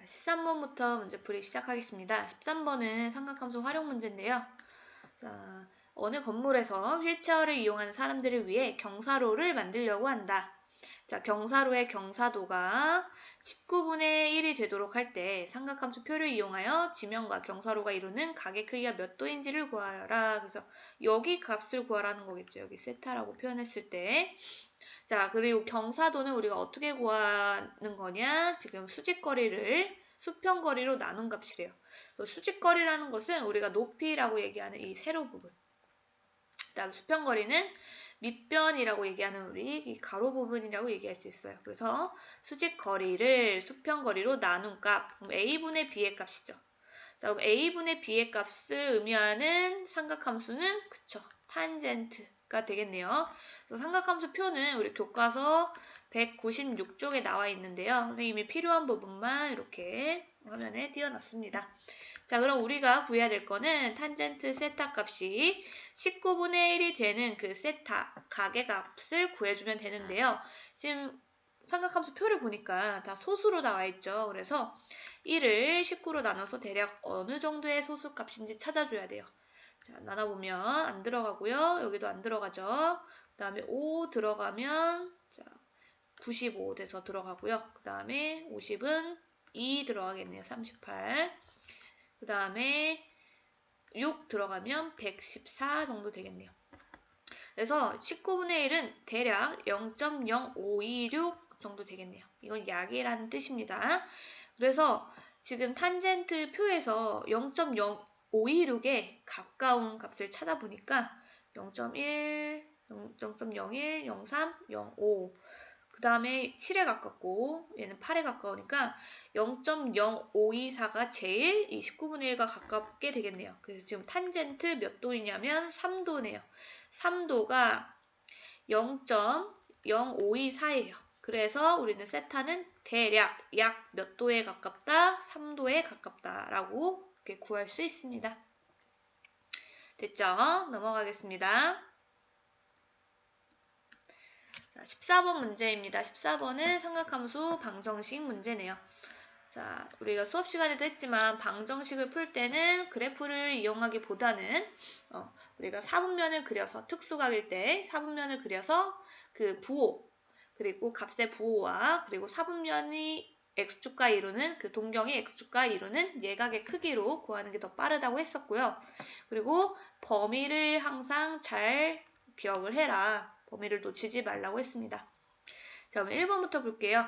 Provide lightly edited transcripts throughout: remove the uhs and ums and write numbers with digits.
13번부터 문제 풀이 시작하겠습니다. 13번은 삼각함수 활용 문제인데요. 자, 어느 건물에서 휠체어를 이용하는 사람들을 위해 경사로를 만들려고 한다. 자, 경사로의 경사도가 19분의 1이 되도록 할 때 삼각함수 표를 이용하여 지면과 경사로가 이루는 각의 크기가 몇 도인지를 구하여라. 그래서 여기 값을 구하라는 거겠죠. 여기 세타라고 표현했을 때. 자, 그리고 경사도는 우리가 어떻게 구하는 거냐? 지금 수직거리를 수평거리로 나눈 값이래요. 그래서 수직거리라는 것은 우리가 높이라고 얘기하는 이 세로 부분. 그다음 수평거리는 밑변이라고 얘기하는 우리 이 가로 부분이라고 얘기할 수 있어요. 그래서 수직거리를 수평거리로 나눈 값, 그럼 a분의 b의 값이죠. 자, 그럼 a분의 b의 값을 의미하는 삼각함수는 그쵸, 탄젠트가 되겠네요. 그래서 삼각함수 표는 우리 교과서 196쪽에 나와 있는데요. 선생님이 필요한 부분만 이렇게 화면에 띄워놨습니다. 자, 그럼 우리가 구해야 될 거는 탄젠트 세타 값이 19분의 1이 되는 그 세타 각의 값을 구해주면 되는데요. 지금 삼각함수 표를 보니까 다 소수로 나와 있죠. 그래서 1을 19로 나눠서 대략 어느 정도의 소수 값인지 찾아줘야 돼요. 자, 나눠보면 안 들어가고요. 여기도 안 들어가죠. 그 다음에 5 들어가면 자, 95 돼서 들어가고요. 그 다음에 50은 2 들어가겠네요. 38. 그 다음에 6 들어가면 114 정도 되겠네요. 그래서 19분의 1은 대략 0.0526 정도 되겠네요. 이건 약이라는 뜻입니다. 그래서 지금 탄젠트 표에서 0.0526에 가까운 값을 찾아보니까 0.1, 0.01, 03, 05 그 다음에 7에 가깝고 얘는 8에 가까우니까 0.0524가 제일 이 19분의 1과 가깝게 되겠네요. 그래서 지금 탄젠트 몇 도이냐면 3도네요. 3도가 0.0524예요. 그래서 우리는 세타는 대략 약 몇 도에 가깝다? 3도에 가깝다라고 이렇게 구할 수 있습니다. 됐죠? 넘어가겠습니다. 자, 14번 문제입니다. 14번은 삼각함수 방정식 문제네요. 자, 우리가 수업 시간에도 했지만 방정식을 풀 때는 그래프를 이용하기보다는 우리가 사분면을 그려서 특수각일 때 사분면을 그려서 그 부호 그리고 값의 부호와 그리고 사분면이 x축과 이루는 그 동경이 x축과 이루는 예각의 크기로 구하는 게 더 빠르다고 했었고요. 그리고 범위를 항상 잘 기억을 해라. 범위를 놓치지 말라고 했습니다. 자, 그럼 1번부터 볼게요.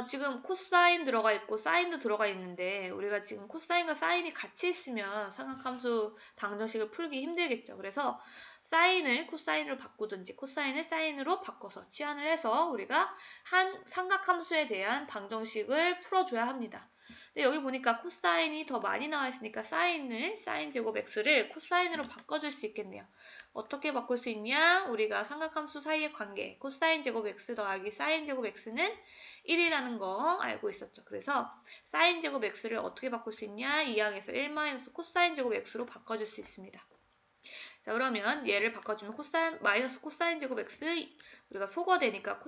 지금 코사인 들어가 있고 사인도 들어가 있는데 우리가 지금 코사인과 사인이 같이 있으면 삼각함수 방정식을 풀기 힘들겠죠. 그래서 사인을 코사인으로 바꾸든지 코사인을 사인으로 바꿔서 치환을 해서 우리가 한 삼각함수에 대한 방정식을 풀어줘야 합니다. 근데 여기 보니까 코사인이 더 많이 나와 있으니까 사인을 사인 제곱 x를 코사인으로 바꿔줄 수 있겠네요. 어떻게 바꿀 수 있냐? 우리가 삼각함수 사이의 관계 코사인 제곱 x 더하기 사인 제곱 x는 1이라는 거 알고 있었죠. 그래서 사인 제곱 x를 어떻게 바꿀 수 있냐? 2항에서 1 코사인 제곱 x로 바꿔줄 수 있습니다. 자, 그러면 얘를 바꿔주면 마이너스 코사인 제곱 x 우리가 소거되니까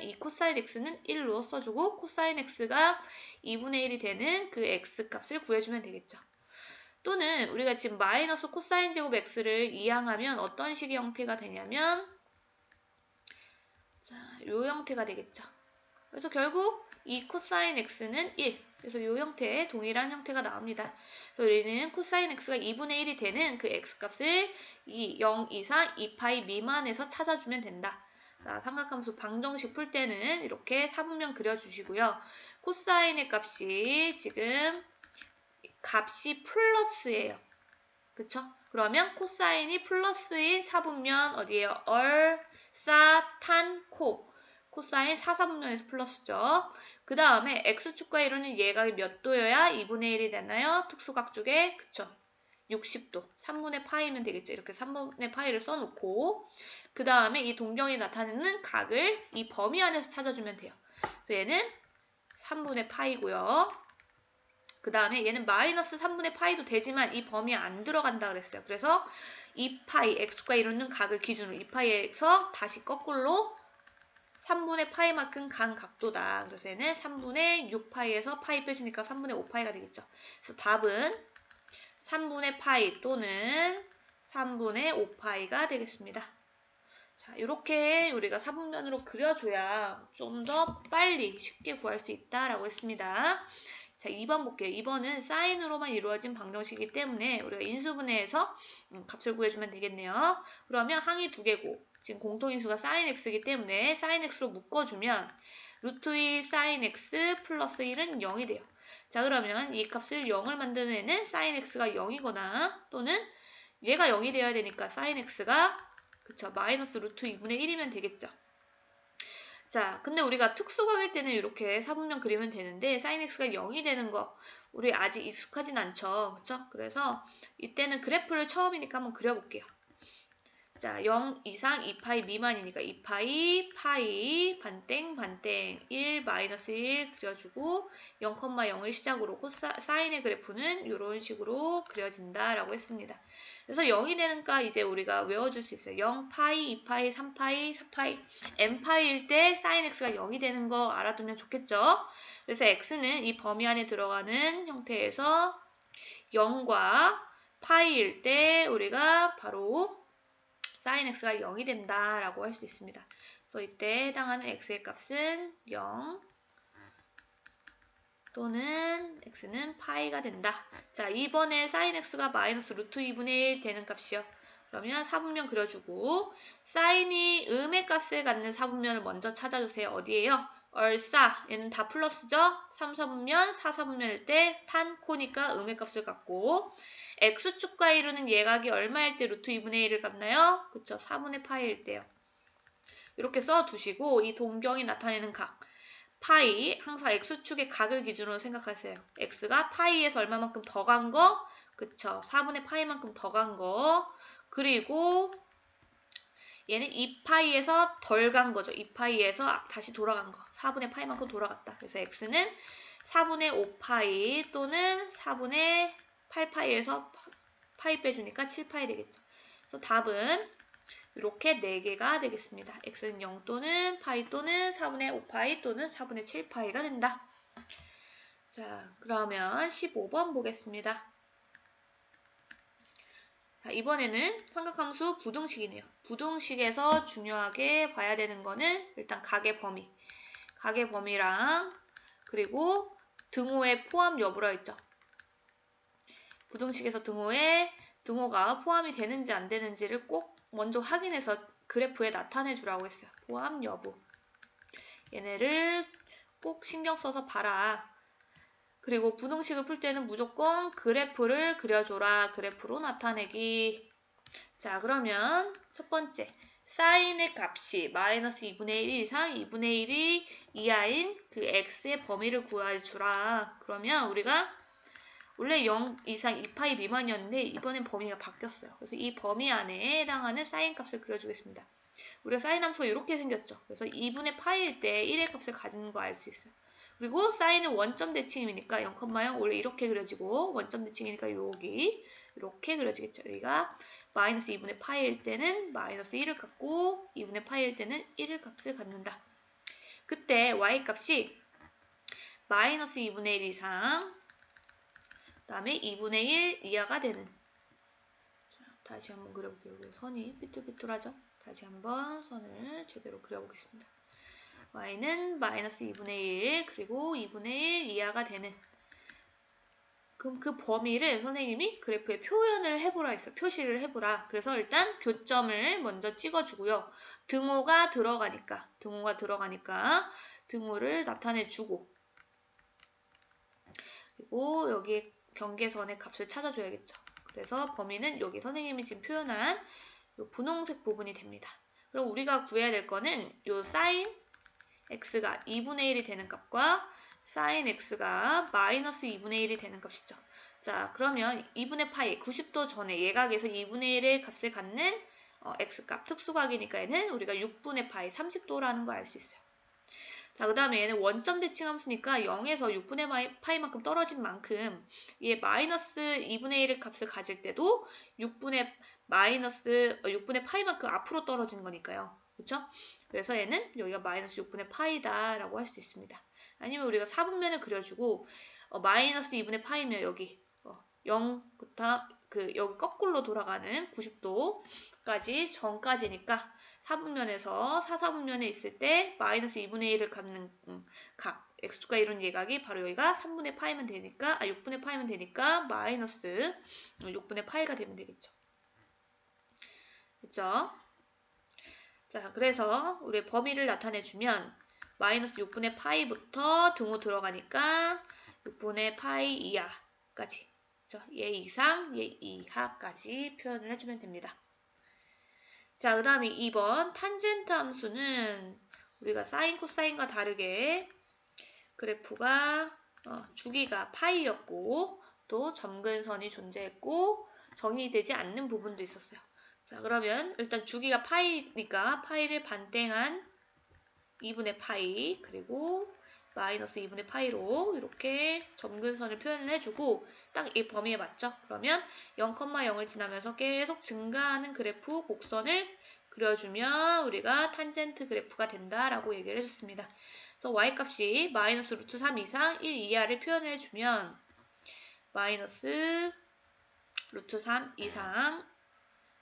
이 코사인 x는 1로 써주고 코사인 x가 2분의 1이 되는 그 x 값을 구해주면 되겠죠. 또는 우리가 지금 마이너스 코사인 제곱 x를 이항하면 어떤 식의 형태가 되냐면 자, 요 형태가 되겠죠. 그래서 결국 이 코사인 x는 1. 그래서 이 형태의 동일한 형태가 나옵니다. 그래서 우리는 코사인 x가 2분의 1이 되는 그 x값을 0 이상 2파이 미만에서 찾아주면 된다. 자, 삼각함수 방정식 풀 때는 이렇게 사분면 그려주시고요. 코사인의 값이 지금 값이 플러스예요. 그쵸? 그러면 코사인이 플러스인 사분면 어디에요? 얼사탄코 코사인 4사분면에서 플러스죠. 그 다음에 x축과 이루는 예각이 몇 도여야 2분의 1이 되나요? 특수각 쪽에 그쵸? 60도 3분의 파이면 되겠죠. 이렇게 3분의 파이를 써놓고 그 다음에 이 동경이 나타내는 각을 이 범위 안에서 찾아주면 돼요. 그래서 얘는 3분의 파이고요. 그 다음에 얘는 마이너스 3분의 파이도 되지만 이 범위에 안 들어간다 그랬어요. 그래서 2파이 x축과 이루는 각을 기준으로 2파이에서 다시 거꾸로 3분의 파이만큼 간 각도다. 그래서 얘는 3분의 6파이에서 파이 빼주니까 3분의 5파이가 되겠죠. 그래서 답은 3분의 파이 또는 3분의 5파이가 되겠습니다. 자, 이렇게 우리가 사분면으로 그려줘야 좀 더 빨리 쉽게 구할 수 있다라고 했습니다. 자, 2번 볼게요. 2번은 사인으로만 이루어진 방정식이기 때문에 우리가 인수분해해서 값을 구해주면 되겠네요. 그러면 항이 두 개고 지금 공통인수가 sin x이기 때문에 sin x로 묶어주면 루트 2 sin x 플러스 1은 0이 돼요. 자, 그러면 이 값을 0을 만드는 애는 sin x가 0이거나 또는 얘가 0이 되어야 되니까 sin x가 그쵸, 마이너스 루트 2분의 1이면 되겠죠. 자, 근데 우리가 특수각일 때는 이렇게 사분면 그리면 되는데 sin x가 0이 되는 거 우리 아직 익숙하진 않죠. 그쵸? 그래서 이때는 그래프를 처음이니까 한번 그려볼게요. 자, 0 이상 2파이 미만이니까 2파이, 파이, 반땡, 반땡, 1, 마이너스 1 그려주고 0,0을 시작으로 사인의 그래프는 이런 식으로 그려진다라고 했습니다. 그래서 0이 되니까 이제 우리가 외워줄 수 있어요. 0파이, 2파이, 3파이, 4파이, n파이일 때 sin x가 0이 되는 거 알아두면 좋겠죠? 그래서 x는 이 범위 안에 들어가는 형태에서 0과 파이일 때 우리가 바로 sin x가 0이 된다라고 할 수 있습니다. 그래서 이때 해당하는 x의 값은 0 또는 x는 파이가 된다. 자, 이번에 sin x가 마이너스 루트 2분의 1 되는 값이요. 그러면 사분면 그려주고 sin이 음의 값을 갖는 사분면을 먼저 찾아주세요. 어디에요? 얼싸, 얘는 다 플러스죠? 3사분면, 4사분면일 때 탄, 코니까 음의 값을 갖고 x축과 이루는 예각이 얼마일 때 루트 2분의 1을 갖나요? 그쵸, 4분의 파이일 때요. 이렇게 써두시고 이 동경이 나타내는 각 파이, 항상 x축의 각을 기준으로 생각하세요. x가 파이에서 얼마만큼 더 간 거? 그쵸, 4분의 파이만큼 더 간 거. 그리고 얘는 2파이에서 덜 간 거죠. 2파이에서 다시 돌아간 거. 4분의 파이만큼 돌아갔다. 그래서 x는 4분의 5파이 또는 4분의 8파이에서 파이 빼주니까 7파이 되겠죠. 그래서 답은 이렇게 4개가 되겠습니다. x는 0 또는 파이 또는 4분의 5파이 또는 4분의 7파이가 된다. 자, 그러면 15번 보겠습니다. 자, 이번에는 삼각함수 부등식이네요. 부등식에서 중요하게 봐야 되는 거는 일단 각의 범위. 각의 범위랑 그리고 등호의 포함 여부라 했죠. 부등식에서 등호가 포함이 되는지 안 되는지를 꼭 먼저 확인해서 그래프에 나타내 주라고 했어요. 포함 여부. 얘네를 꼭 신경 써서 봐라. 그리고 부등식을 풀 때는 무조건 그래프를 그려줘라. 그래프로 나타내기. 자, 그러면 첫 번째. 사인의 값이 마이너스 2분의 1 이상 2분의 1이 이하인 그 x의 범위를 구해주라. 그러면 우리가 원래 0 이상 2파이 미만이었는데 이번엔 범위가 바뀌었어요. 그래서 이 범위 안에 해당하는 사인 값을 그려주겠습니다. 우리가 사인 함수가 이렇게 생겼죠. 그래서 2분의 파이일 때 1의 값을 가지는 거 알 수 있어요. 그리고 사인은 원점 대칭이니까 0,0 원래 이렇게 그려지고 원점 대칭이니까 여기 이렇게 그려지겠죠. 여기가 마이너스 2분의 파이일 때는 마이너스 1을 갖고 2분의 파이일 때는 1을 값을 갖는다. 그때 y값이 마이너스 2분의 1 이상 그 다음에 2분의 1 이하가 되는. 자, 다시 한번 그려볼게요. 여기 선이 삐뚤삐뚤하죠? 다시 한번 선을 제대로 그려보겠습니다. y는 마이너스 2분의 1 그리고 2분의 1 이하가 되는. 그럼 그 범위를 선생님이 그래프에 표현을 해보라 했어요. 표시를 해보라. 그래서 일단 교점을 먼저 찍어주고요. 등호가 들어가니까 등호를 나타내주고 그리고 여기 경계선의 값을 찾아줘야겠죠. 그래서 범위는 여기 선생님이 지금 표현한 요 분홍색 부분이 됩니다. 그럼 우리가 구해야 될 거는 요 sin x가 2분의 1이 되는 값과 sin x가 마이너스 2분의 1이 되는 값이죠. 자, 그러면 2분의 파이 90도 전에 예각에서 2분의 1의 값을 갖는 x값 특수각이니까 얘는 우리가 6분의 파이 30도라는 거 알 수 있어요. 자, 그 다음에 얘는 원점 대칭 함수니까 0에서 6분의 파이만큼 떨어진 만큼 얘 마이너스 2분의 1의 값을 가질 때도 6분의 파이만큼 앞으로 떨어진 거니까요. 그쵸? 그래서 얘는 여기가 마이너스 6분의 파이다 라고 할 수 있습니다. 아니면 우리가 4분면을 그려주고 마이너스 2분의 파이면 여기 0부터 여기 거꾸로 돌아가는 90도까지 전까지니까 4분면에서 4분면에 있을 때 마이너스 2분의 1을 갖는 각 x축과 이룬 예각이 바로 여기가 3분의 파이면 되니까 6분의 파이면 되니까 마이너스 6분의 파이가 되면 되겠죠. 그쵸? 자, 그래서 우리 범위를 나타내주면 마이너스 6분의 파이부터 등호 들어가니까 6분의 파이 이하까지 얘 이상, 얘 이하까지 표현을 해주면 됩니다. 자, 그 다음에 2번 탄젠트 함수는 우리가 사인, 코사인과 다르게 그래프가 주기가 파이였고 또 점근선이 존재했고 정의되지 않는 부분도 있었어요. 자, 그러면 일단 주기가 파이니까 파이를 반땡한 2분의 파이 그리고 마이너스 2분의 파이로 이렇게 점근선을 표현을 해주고 딱 이 범위에 맞죠? 그러면 0,0을 지나면서 계속 증가하는 그래프 곡선을 그려주면 우리가 탄젠트 그래프가 된다라고 얘기를 해줬습니다. 그래서 y값이 마이너스 루트 3 이상 1 이하를 표현을 해주면 마이너스 루트 3 이상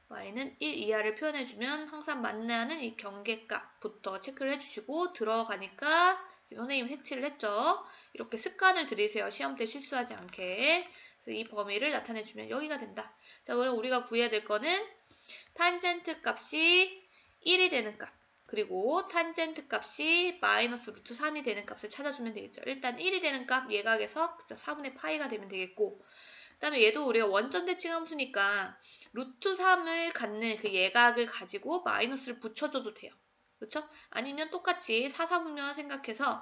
y는 1 이하를 표현해주면 항상 만나는 이 경계값부터 체크를 해주시고 들어가니까 지금 선생님 색칠을 했죠. 이렇게 습관을 들이세요. 시험 때 실수하지 않게. 그래서 이 범위를 나타내주면 여기가 된다. 자, 그럼 우리가 구해야 될 거는 탄젠트 값이 1이 되는 값 그리고 탄젠트 값이 마이너스 루트 3이 되는 값을 찾아주면 되겠죠. 일단 1이 되는 값 예각에서 4분의 파이가 되면 되겠고 그 다음에 얘도 우리가 원점 대칭 함수니까 루트 3을 갖는 그 예각을 가지고 마이너스를 붙여줘도 돼요. 그렇죠? 아니면 똑같이 4사분면 생각해서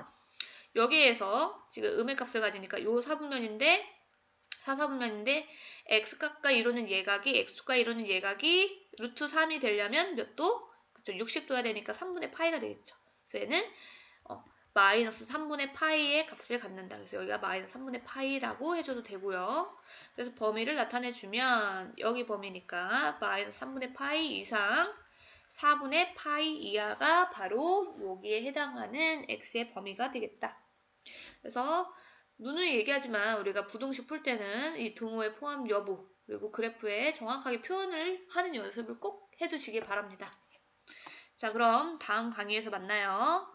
여기에서 지금 음의 값을 가지니까 요 4분면인데 4사분면인데 x값과 이루는 예각이 x축과 이루는 예각이 루트 3이 되려면 몇 도? 그렇죠? 60도야 되니까 3분의 파이가 되겠죠. 그래서 얘는 마이너스 3분의 파이의 값을 갖는다. 그래서 여기가 마이너스 3분의 파이라고 해줘도 되고요. 그래서 범위를 나타내주면 여기 범위니까 마이너스 3분의 파이 이상 4분의 파이 이하가 바로 여기에 해당하는 x의 범위가 되겠다. 그래서 누누이 얘기하지만 우리가 부등식 풀 때는 이 등호의 포함 여부 그리고 그래프에 정확하게 표현을 하는 연습을 꼭 해두시기 바랍니다. 자, 그럼 다음 강의에서 만나요.